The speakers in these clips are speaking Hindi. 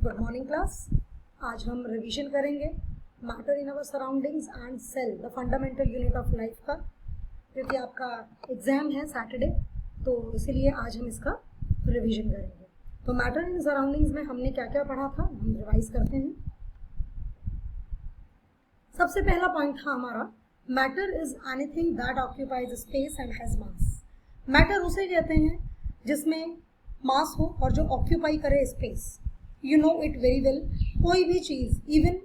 Good morning class. आज हम रिवीजन करेंगे matter in our surroundings and cell the fundamental unit of life का, क्योंकि आपका एग्जाम है सैटरडे, तो इसीलिए आज हम इसका रिवीजन करेंगे। तो मैटर इन सराउंडिंग्स में हमने क्या क्या पढ़ा था हम रिवाइज करते हैं। सबसे पहला पॉइंट था हमारा, matter is anything that occupies space and has mass. Matter उसे कहते हैं जिसमें मास हो और जो ऑक्यूपाई करे space. You know it very well, कोई भी चीज़, इवन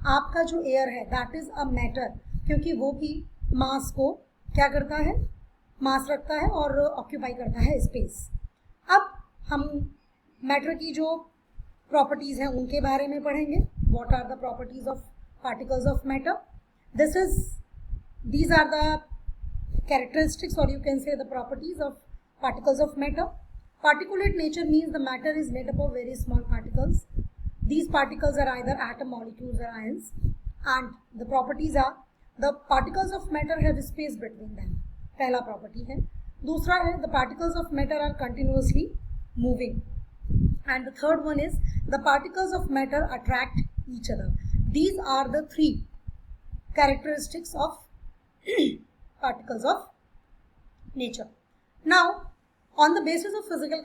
आपका जो एयर है दैट इज अ मैटर, क्योंकि वो भी मास को क्या करता है, मास रखता है और ऑक्यूपाई करता है स्पेस। अब हम मैटर की जो प्रॉपर्टीज हैं उनके बारे में पढ़ेंगे। What are the properties of particles of matter? These are the characteristics, or you can say the properties of particles of matter. Particulate nature means the matter is made up of very small particles. These particles are either atom, molecules or ions, and the properties are the particles of matter have space between them. पहला property है। दूसरा है the particles of matter are continuously moving, and the third one is the particles of matter attract each other. These are the three characteristics of particles of nature. Now, on the basis of physical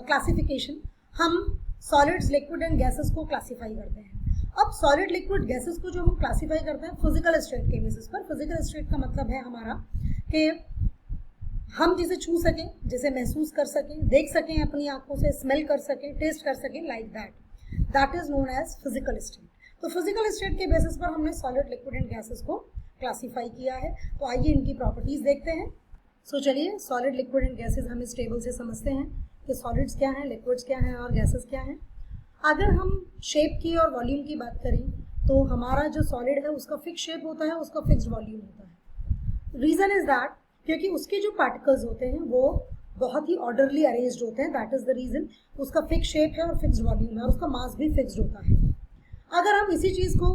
classification, हम solids, liquid and gases को classify करते हैं। अब solid, liquid, gases को जो हम classify करते हैं physical state के basis पर। physical state का मतलब है हमारा कि हम जिसे छू सकें, जिसे महसूस कर सकें, देख सकें अपनी आंखों से, स्मेल कर सकें, टेस्ट कर सकें, like that is known as physical state। तो फिजिकल स्टेट के बेसिस पर हमने सॉलिड, लिक्विड एंड गैसेस को क्लासिफाई किया है। तो आइए इनकी प्रॉपर्टीज देखते हैं। सो चलिए, सॉलिड, लिक्विड एंड गैसेस हम इस टेबल से समझते हैं कि सॉलिड्स क्या हैं, लिक्विड्स क्या हैं और गैसेस क्या हैं। अगर हम शेप की और वॉल्यूम की बात करें तो हमारा जो सॉलिड है उसका फिक्स शेप होता है, उसका फिक्स वॉल्यूम होता है। रीजन इज दैट क्योंकि उसके जो पार्टिकल्स होते हैं वो बहुत ही ऑर्डरली अरेंज्ड होते हैं। दैट इज द रीजन उसका फिक्स शेप है और फिक्स वॉल्यूम है और उसका मास भी फिक्स्ड होता है। अगर हम इसी चीज़ को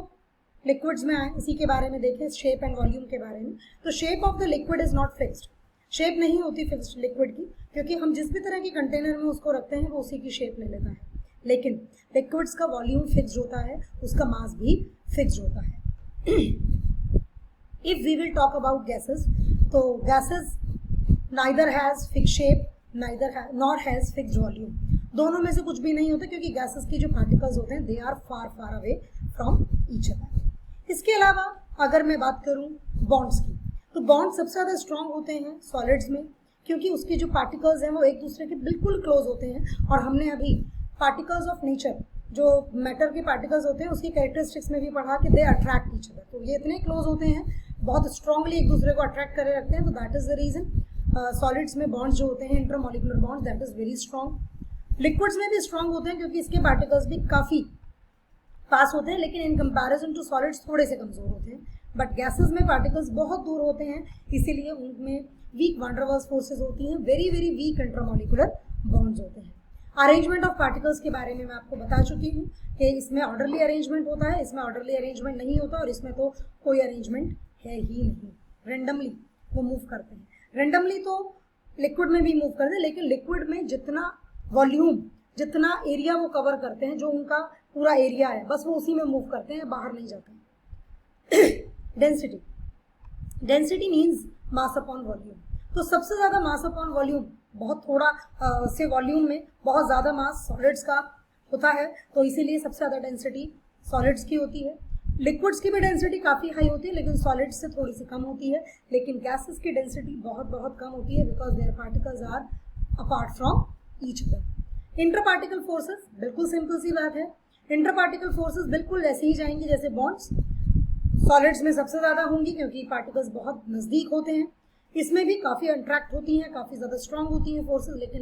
लिक्विड्स में आए, इसी के बारे में देखें, शेप एंड वॉल्यूम के बारे में, तो shape of the liquid is not fixed. Shape नहीं होती फिक्स्ड लिक्विड की, क्योंकि हम जिस भी तरह की कंटेनर में उसको रखते हैं वो उसी की शेप ले लेता है। लेकिन लिक्विड्स का वॉल्यूम फिक्स्ड होता है, उसका मास भी फिक्स्ड होता है। If we will talk about gases, तो gases neither has fixed shape nor has fixed volume. दोनों में से कुछ भी नहीं होता, क्योंकि गैसेस की जो पार्टिकल्स होते हैं they are far far away from each other. इसके अलावा अगर मैं बात करूं बॉन्ड्स की, तो बॉन्ड सबसे ज़्यादा स्ट्रॉन्ग होते हैं सॉलिड्स में, क्योंकि उसके जो पार्टिकल्स हैं वो एक दूसरे के बिल्कुल क्लोज होते हैं। और हमने अभी पार्टिकल्स ऑफ नेचर, जो मैटर के पार्टिकल्स होते हैं, उसकी कैरेक्टरिस्टिक्स में भी पढ़ा कि दे अट्रैक्ट ईच अदर। तो ये इतने क्लोज होते हैं, बहुत स्ट्रांगली एक दूसरे को अट्रैक्ट करे रखते हैं। तो that is the reason solids में बॉन्ड्स जो होते हैं, intermolecular bonds, that is very strong. Liquids में भी स्ट्रॉन्ग होते हैं क्योंकि इसके पार्टिकल्स भी काफ़ी पास होते हैं, लेकिन इन कंपैरिजन टू सॉलिड्स थोड़े से कमज़ोर होते हैं। बट गैसेस में पार्टिकल्स बहुत दूर होते हैं, इसीलिए उनमें weak van der Waals forces होती हैं, very very weak intermolecular bonds होते हैं। अरेंजमेंट ऑफ पार्टिकल्स के बारे में मैं आपको बता चुकी हूँ कि इसमें ऑर्डरली अरेंजमेंट होता है, इसमें ऑर्डरली अरेंजमेंट नहीं होता, और इसमें तो कोई अरेंजमेंट है ही नहीं। रेंडमली वो मूव करते हैं। रेंडमली तो लिक्विड में भी मूव करते हैं, लेकिन लिक्विड में जितना वॉल्यूम, जितना एरिया वो कवर करते हैं, जो उनका पूरा एरिया है, बस वो उसी में मूव करते हैं, बाहर नहीं जाते हैं। Density means mass upon volume. तो सबसे ज़्यादा मास अपॉन वॉल्यूम, बहुत थोड़ा से वॉल्यूम में बहुत ज़्यादा मास सॉलिड्स का होता है, तो इसीलिए सबसे ज़्यादा डेंसिटी सॉलिड्स की होती है। लिक्विड्स की भी डेंसिटी काफ़ी हाई होती है, लेकिन सॉलिड्स से थोड़ी सी कम होती है। लेकिन गैसेस की डेंसिटी बहुत बहुत कम होती है, because their particles are apart from each other. Inter particle forces, बिल्कुल सिंपल सी बात है। इंटर पार्टिकल फोर्सेस बिल्कुल ऐसे ही जाएंगी जैसे बॉन्ड्स। सॉलिड्स में सबसे ज़्यादा होंगी क्योंकि पार्टिकल्स बहुत नज़दीक होते हैं। इसमें भी काफ़ी अट्रैक्ट होती हैं, काफ़ी ज़्यादा स्ट्रांग होती हैं फोर्सेस। लेकिन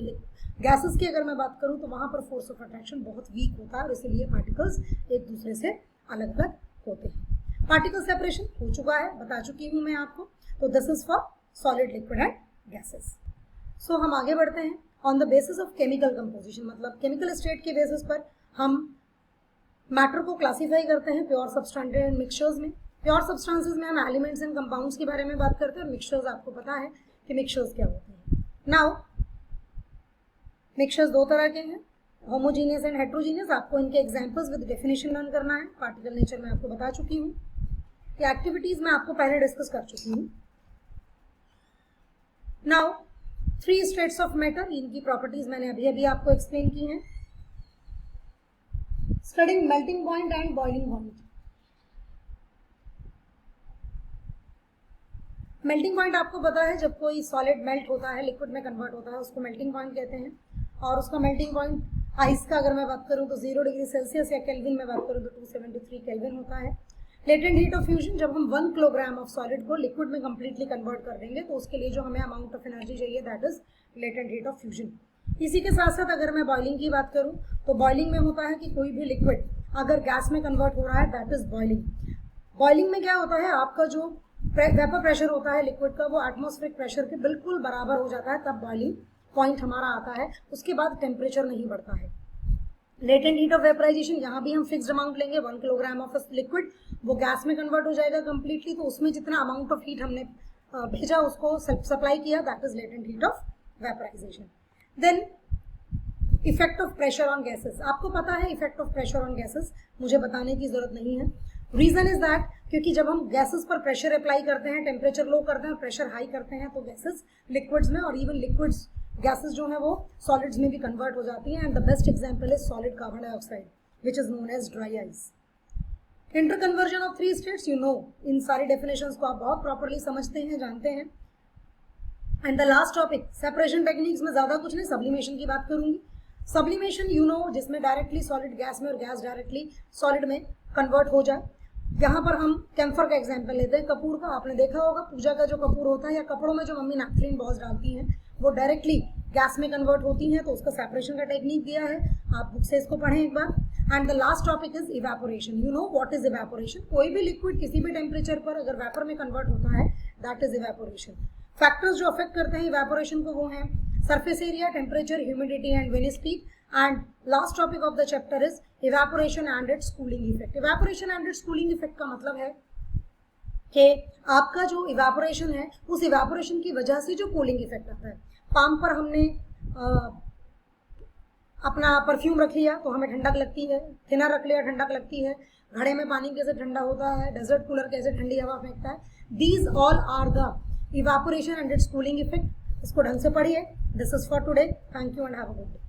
गैसेस की अगर मैं बात करूँ तो वहाँ पर फोर्स ऑफ अट्रैक्शन बहुत वीक होता है, और इसीलिए पार्टिकल्स एक दूसरे से अलग अलग होते हैं। पार्टिकल सेपरेशन हो चुका है, बता चुकी हूँ मैं आपको। तो this is for solid, liquid and gases. So हम आगे बढ़ते हैं। On the basis of chemical composition, मतलब केमिकल स्टेट के बेसिस पर हम मैटर को क्लासीफाई करते हैं प्योर सब्सटेंस एंड मिक्सचर्स में। प्योर सब्सटेंसेस में हम एलिमेंट्स एंड कंपाउंड्स के बारे में बात करते हैं, और मिक्सचर्स आपको पता है कि मिक्सचर्स क्या होते हैं। नाउ मिक्सचर्स दो तरह के हैं, होमोजीनियस एंड हेट्रोजीनियस, आपको इनके एग्जांपल्स विद डेफिनेशन लर्न करना है। पार्टिकल नेचर मैं आपको बता चुकी हूँ, ये एक्टिविटीज मैं आपको पहले डिस्कस कर चुकी हूँ। नाउ 3 स्टेट्स ऑफ मैटर, इनकी प्रॉपर्टीज मैंने अभी अभी आपको एक्सप्लेन की हैं। Studying melting point and boiling point. Melting point आपको पता है, जब कोई सॉलिड मेल्ट होता है, लिक्विड में कन्वर्ट होता है, उसको मेल्टिंग पॉइंट कहते हैं। और उसका मेल्टिंग पॉइंट आइस का अगर मैं बात करूं तो 0 डिग्री सेल्सियस, या केल्विन में बात करूं तो 273 केल्विन होता है। लेटेंट हीट ऑफ फ्यूजन, जब हम 1 किलोग्राम ऑफ सॉलिड को लिक्विड में कंप्लीटली कन्वर्ट कर देंगे तो उसके लिए जो हमें अमाउंट ऑफ एनर्जी चाहिए, that is latent heat of fusion. इसी के साथ साथ अगर मैं बॉइलिंग की बात करूं तो बॉइलिंग में होता है कि कोई भी लिक्विड अगर गैस में कन्वर्ट हो रहा है, दैट इज बॉइलिंग। बॉइलिंग में क्या होता है, आपका जो वेपर प्रेशर होता है लिक्विड का, वो एटमॉस्फेरिक प्रेशर के बिल्कुल बराबर हो जाता है, तब बॉइलिंग पॉइंट हमारा आता है। उसके बाद टेम्परेचर नहीं बढ़ता है। लेटेंट हीट ऑफ वेपराइजेशन, यहाँ भी हम फिक्स्ड अमाउंट लेंगे, 1 किलोग्राम ऑफ लिक्विड, वो गैस में कन्वर्ट हो जाएगा कंप्लीटली, तो उसमें जितना अमाउंट ऑफ हीट हमने भेजा उसको सप्लाई किया, that is latent heat of vaporisation. Then effect of pressure on gases, आपको पता है effect of pressure on gases, मुझे बताने की जरूरत नहीं है। रीजन इज दैट, क्योंकि जब हम गैसेस पर प्रेशर अप्लाई करते हैं, टेम्परेचर लो करते हैं और प्रेशर हाई करते हैं, तो गैसेस लिक्विड्स में और इवन लिक्विड्स गैसेस जो है वो सॉलिड्स में भी कन्वर्ट हो जाती हैं। And the best example is solid carbon dioxide which is known as dry ice. Interconversion of 3 states, you know, इन सारी डेफिनेशंस को आप बहुत प्रॉपर्ली समझते हैं, जानते हैं। And the last topic separation techniques में ज्यादा कुछ नहीं, सब्लिमेशन की बात करूंगी। सब्लिमेशन यू नो, जिसमें डायरेक्टली सॉलिड गैस में और गैस डायरेक्टली सॉलिड में कन्वर्ट हो जाए। यहाँ पर हम कैम्फर का एग्जाम्पल लेते हैं, कपूर का। आपने देखा होगा पूजा का जो कपूर होता है, या कपड़ों में जो मम्मी नैपथलीन बॉल्स डालती हैं, वो डायरेक्टली गैस में कन्वर्ट होती हैं, तो उसका सेपरेशन का टेक्निक दिया है, आप बुक से इसको पढ़ें एक बार। And the last topic is evaporation. You know what is evaporation, कोई भी लिक्विड किसी भी टेम्परेचर पर अगर वेपर में कन्वर्ट होता है, दैट इज इवेपोरेशन। फैक्टर्स जो अफेक्ट करते हैं इवेपोरेशन को, वो हैं surface area, temperature, humidity and wind speed. And last topic of the chapter is evaporation and its cooling effect. Evaporation and its cooling effect का मतलब है कि आपका जो इवेपोरेशन है, उस इवेपोरेशन की वजह से जो कूलिंग इफेक्ट आता है। पाम पर हमने अपना परफ्यूम रख लिया तो हमें ठंडक लगती है, थिनर रख लिया ठंडक लगती है, घड़े में पानी कैसे ठंडा होता है, डेजर्ट कूलर कैसे ठंडी हवा फेंकता है। These all are the evaporation and its cooling effect. इसको ढंग से पढ़िए। This is for today, thank you and have a good day.